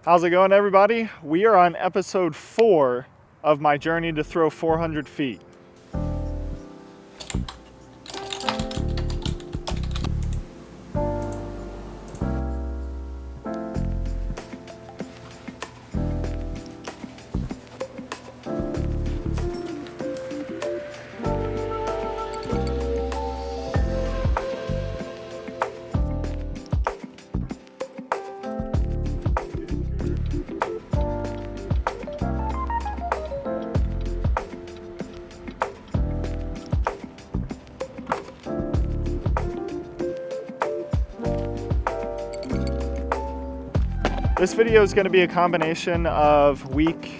How's it going, everybody? We are on episode 4 of my journey to throw 400 feet. This video is going to be a combination of week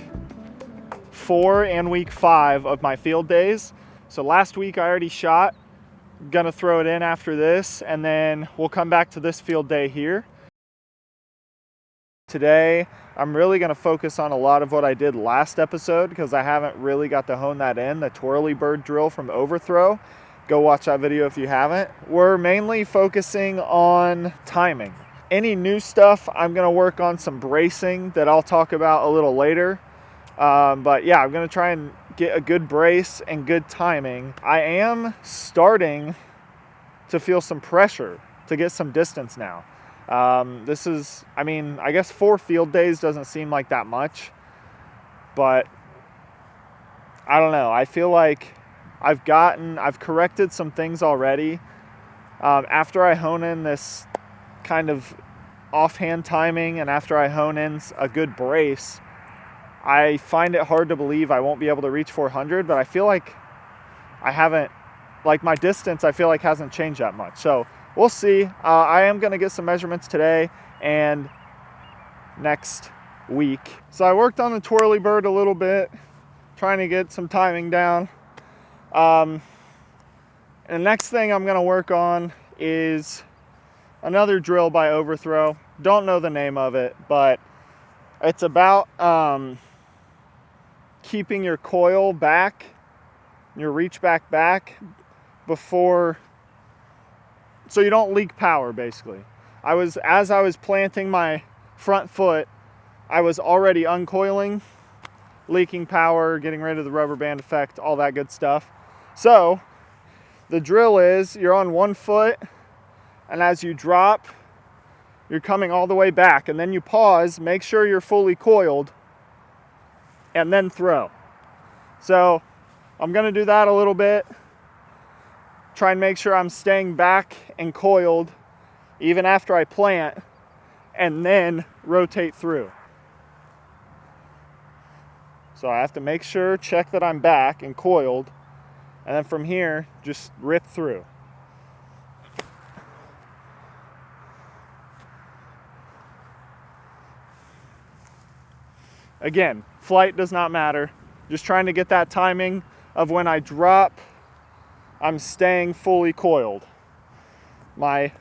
4 and week 5 of my field days. So last week I already shot, gonna throw it in after this, and then we'll come back to this field day here. Today I'm really gonna focus on a lot of what I did last episode because I haven't really got to hone that in, the twirly bird drill from overthrow. Go watch that video if you haven't. We're mainly focusing on timing. Any new stuff, I'm gonna work on some bracing that I'll talk about a little later. But yeah, I'm gonna try and get a good brace and good timing. I am starting to feel some pressure to get some distance now. This is, I guess 4 field days doesn't seem like that much, but I don't know. I feel like I've corrected some things already. After I hone in this kind of offhand timing and after I hone in a good brace, I find it hard to believe I won't be able to reach 400, but I feel like I haven't, like my distance I feel like hasn't changed that much. So we'll see. I am gonna get some measurements today and next week. So I worked on the twirly bird a little bit, trying to get some timing down. And the next thing I'm gonna work on is another drill by overthrow. Don't know the name of it, but it's about keeping your coil back, your reach back before, so you don't leak power basically. As I was planting my front foot, I was already uncoiling, leaking power, getting rid of the rubber band effect, all that good stuff. So the drill is you're on one foot, and as you drop, you're coming all the way back, and then you pause, make sure you're fully coiled, and then throw. So I'm gonna do that a little bit, try and make sure I'm staying back and coiled even after I plant, and then rotate through. So I have to make sure, check that I'm back and coiled, and then from here, just rip through. Again, flight does not matter. Just trying to get that timing of when I drop, I'm staying fully coiled. My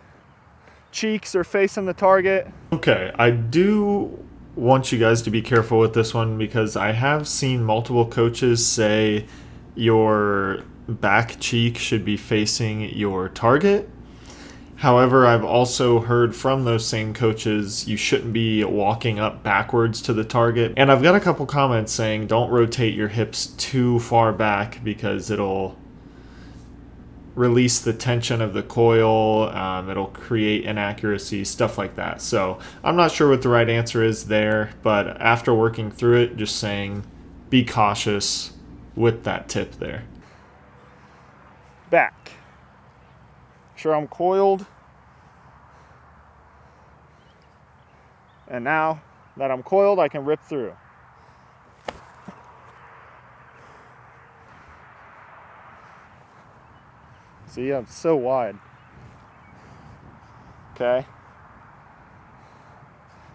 cheeks are facing the target. Okay, I do want you guys to be careful with this one because I have seen multiple coaches say your back cheek should be facing your target. However, I've also heard from those same coaches you shouldn't be walking up backwards to the target. And I've got a couple comments saying don't rotate your hips too far back because it'll release the tension of the coil, it'll create inaccuracy, stuff like that. So I'm not sure what the right answer is there, but after working through it, just saying be cautious with that tip there. Back. Sure I'm coiled. And now that I'm coiled, I can rip through. See, I'm so wide. Okay.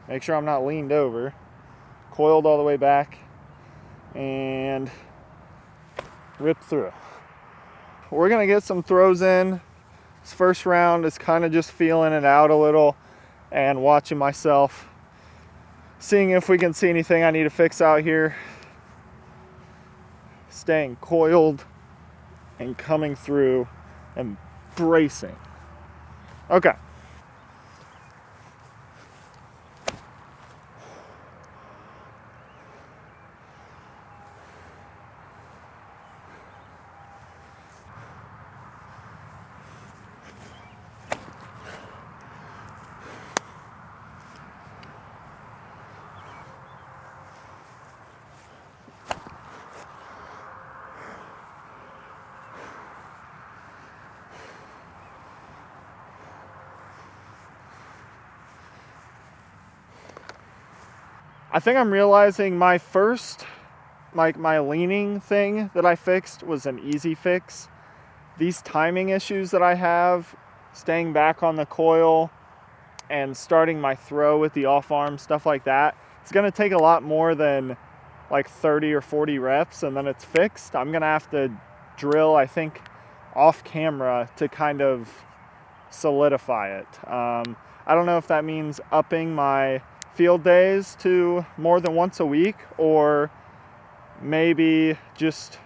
Make sure I'm not leaned over. Coiled all the way back. And rip through. We're gonna get some throws in. This first round is kind of just feeling it out a little and watching myself, seeing if we can see anything I need to fix out here. Staying coiled and coming through and bracing. Okay. I think I'm realizing my first, like my leaning thing that I fixed was an easy fix. These timing issues that I have, staying back on the coil and starting my throw with the off arm, stuff like that, it's gonna take a lot more than like 30 or 40 reps and then it's fixed. I'm gonna have to drill, I think, off camera to kind of solidify it. I don't know if that means upping my field days to more than once a week, or maybe just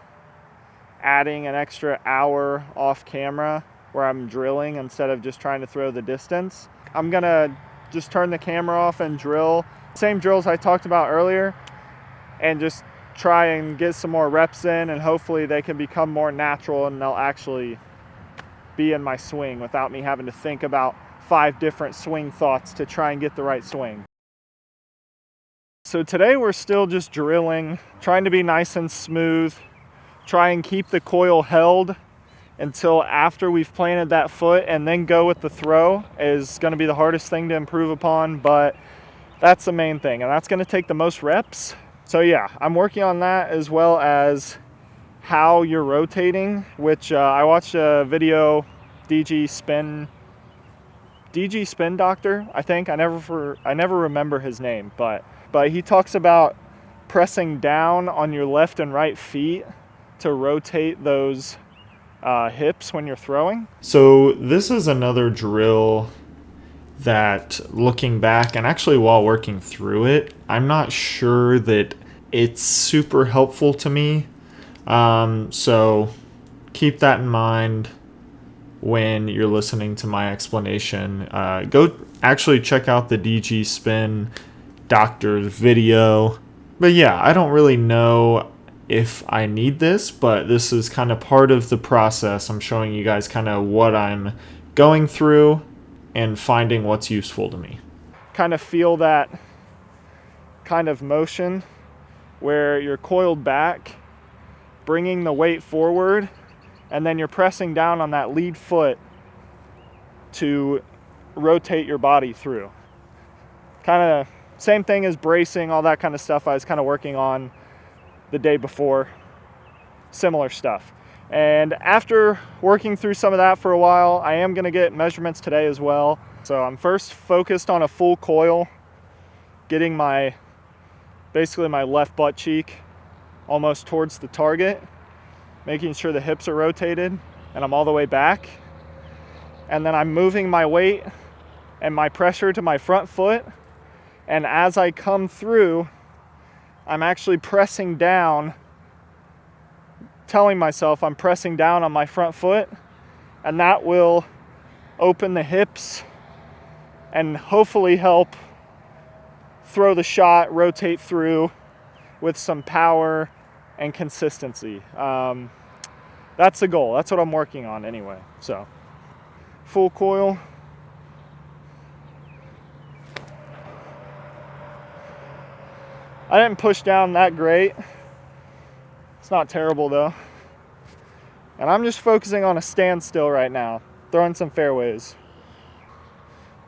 adding an extra hour off camera where I'm drilling instead of just trying to throw the distance. I'm gonna just turn the camera off and drill same drills I talked about earlier and just try and get some more reps in, and hopefully they can become more natural and they'll actually be in my swing without me having to think about 5 different swing thoughts to try and get the right swing. So today we're still just drilling, trying to be nice and smooth, try and keep the coil held until after we've planted that foot, and then go with the throw is going to be the hardest thing to improve upon, but that's the main thing, and that's going to take the most reps. So yeah, I'm working on that, as well as how you're rotating, which I watched a video, DG Spin Doctor, I think. I never remember his name, but he talks about pressing down on your left and right feet to rotate those hips when you're throwing. So this is another drill that, looking back and actually while working through it, I'm not sure that it's super helpful to me. So keep that in mind when you're listening to my explanation. Go actually check out the DG Spin Doctor's video. But yeah, I don't really know if I need this, but this is kind of part of the process. I'm showing you guys kind of what I'm going through and finding what's useful to me. Kind of feel that kind of motion where you're coiled back, bringing the weight forward, and then you're pressing down on that lead foot to rotate your body through. Kind of same thing as bracing, all that kind of stuff I was kind of working on the day before. Similar stuff. And after working through some of that for a while, I am going to get measurements today as well. So I'm first focused on a full coil, getting basically my left butt cheek almost towards the target, making sure the hips are rotated and I'm all the way back. And then I'm moving my weight and my pressure to my front foot. And as I come through, I'm actually pressing down, telling myself I'm pressing down on my front foot, and that will open the hips and hopefully help throw the shot, rotate through with some power and consistency. That's the goal. That's what I'm working on anyway. So, full coil. I didn't push down that great. It's not terrible though. And I'm just focusing on a standstill right now, throwing some fairways.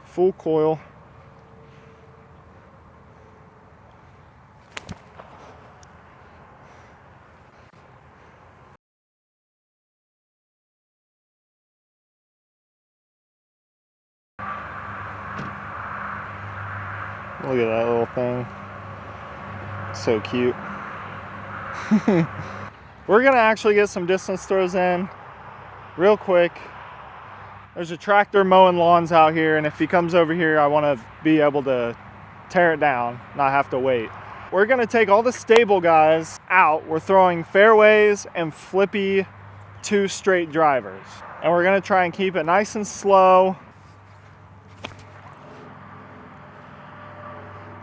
Full coil. Look at that little thing. So cute. We're gonna actually get some distance throws in real quick. There's a tractor mowing lawns out here, and if he comes over here, I want to be able to tear it down, not have to wait. We're gonna take all the stable guys out. We're throwing fairways and flippy 2 straight drivers, and we're gonna try and keep it nice and slow.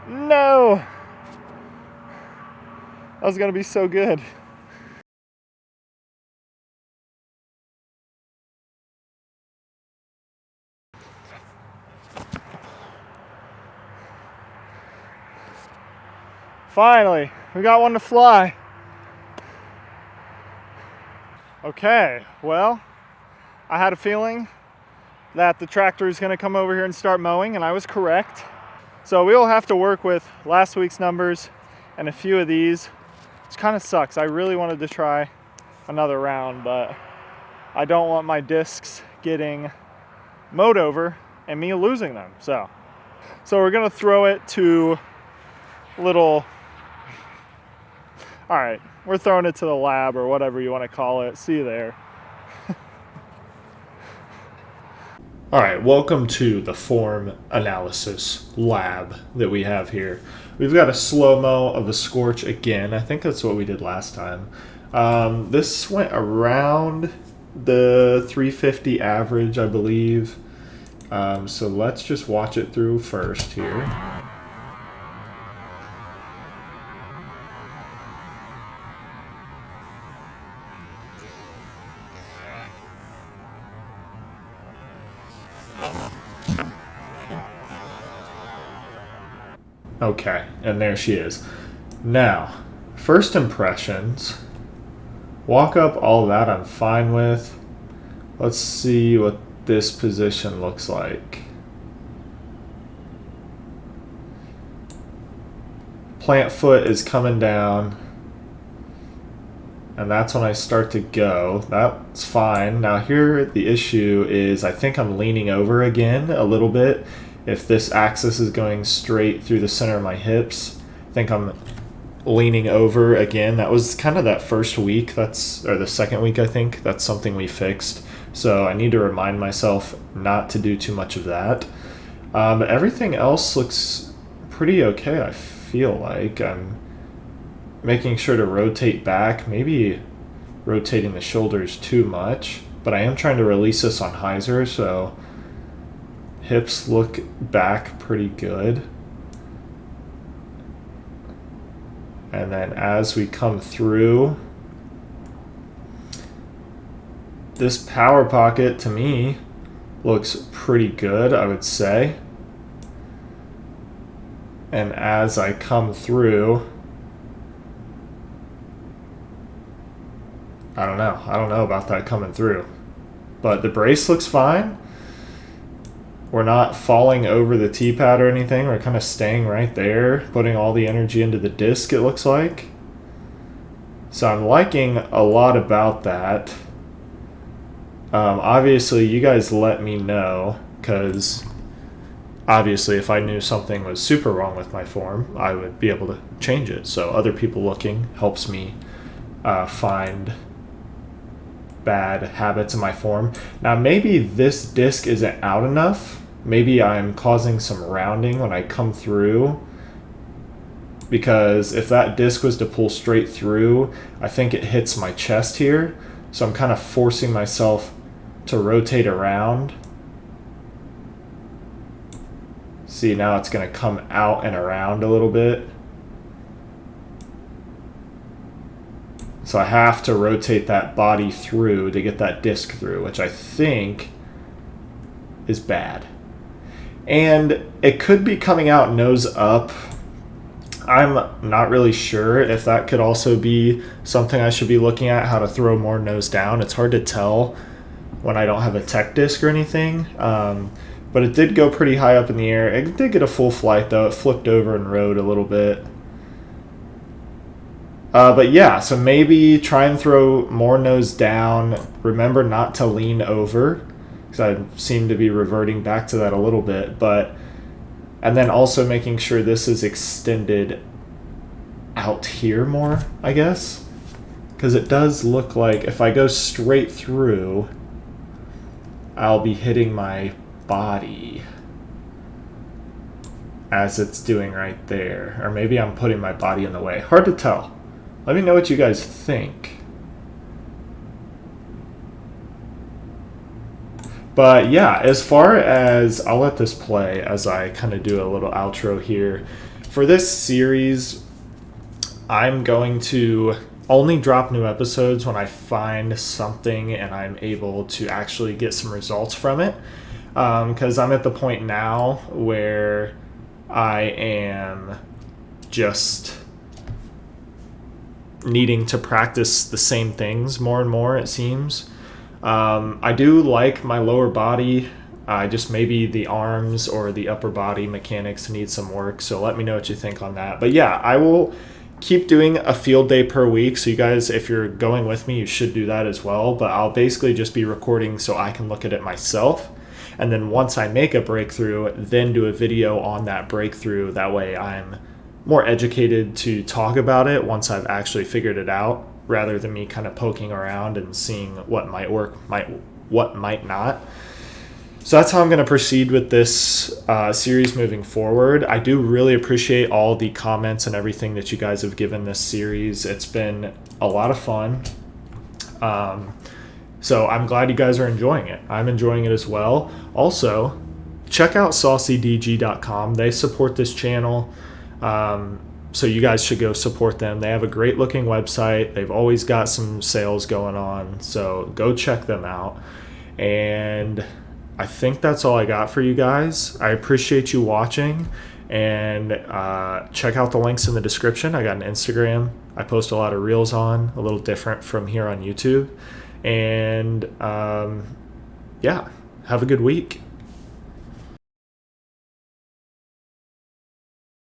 No! That was gonna be so good. Finally, we got one to fly. Okay, well, I had a feeling that the tractor is gonna come over here and start mowing, and I was correct. So we'll have to work with last week's numbers and a few of these, which kind of sucks. I really wanted to try another round, but I don't want my discs getting mowed over and me losing them. So we're gonna throw it to little, all right, we're throwing it to the lab or whatever you want to call it. See you there. All right, welcome to the form analysis lab that we have here. We've got a Slo-Mo of a Scorch again. I think that's what we did last time. This went around the 350 average, I believe. So let's just watch it through first here. Okay, and there she is. Now, first impressions. Walk up, all that I'm fine with. Let's see what this position looks like. Plant foot is coming down. And that's when I start to go. That's fine. Now here the issue is I think I'm leaning over again a little bit. If this axis is going straight through the center of my hips, I think I'm leaning over again. That was kind of that first week, or the second week, I think. That's something we fixed. So I need to remind myself not to do too much of that. Everything else looks pretty okay, I feel like. I'm making sure to rotate back, maybe rotating the shoulders too much, but I am trying to release this on hyzer, so hips look back pretty good. And then as we come through, this power pocket to me looks pretty good, I would say. And as I come through, I don't know about that coming through. But the brace looks fine. We're not falling over the T-pad or anything. We're kind of staying right there, putting all the energy into the disc, it looks like. So I'm liking a lot about that. Obviously, you guys let me know, because obviously if I knew something was super wrong with my form, I would be able to change it. So other people looking helps me find bad habits in my form. Now maybe this disc isn't out enough. Maybe I'm causing some rounding when I come through, because if that disc was to pull straight through, I think it hits my chest here. So I'm kind of forcing myself to rotate around. See, now it's going to come out and around a little bit. So I have to rotate that body through to get that disc through, which I think is bad. And it could be coming out nose up. I'm not really sure if that could also be something I should be looking at, how to throw more nose down. It's hard to tell when I don't have a tech disc or anything. But it did go pretty high up in the air. It did get a full flight though. It flipped over and rode a little bit. But yeah, so maybe try and throw more nose down. Remember not to lean over, because I seem to be reverting back to that a little bit. And then also making sure this is extended out here more, I guess. Because it does look like if I go straight through, I'll be hitting my body as it's doing right there. Or maybe I'm putting my body in the way. Hard to tell. Let me know what you guys think. But yeah, as far as, I'll let this play as I kind of do a little outro here. For this series, I'm going to only drop new episodes when I find something and I'm able to actually get some results from it. Because I'm at the point now where I am just needing to practice the same things more and more, it seems. I do like my lower body. Just maybe the arms or the upper body mechanics need some work. So let me know what you think on that. But yeah, I will keep doing a field day per week. So you guys, if you're going with me, you should do that as well. But I'll basically just be recording so I can look at it myself. And then once I make a breakthrough, then do a video on that breakthrough. That way I'm more educated to talk about it once I've actually figured it out, rather than me kind of poking around and seeing what might work, what might not. So that's how I'm going to proceed with this series moving forward. I do really appreciate all the comments and everything that you guys have given this series. It's been a lot of fun. So I'm glad you guys are enjoying it. I'm enjoying it as well. Also, check out saucydg.com. They support this channel. So you guys should go support them. They have a great looking website. They've always got some sales going on. So go check them out. And I think that's all I got for you guys. I appreciate you watching, and check out the links in the description. I got an Instagram I post a lot of reels on, a little different from here on YouTube. And yeah, have a good week.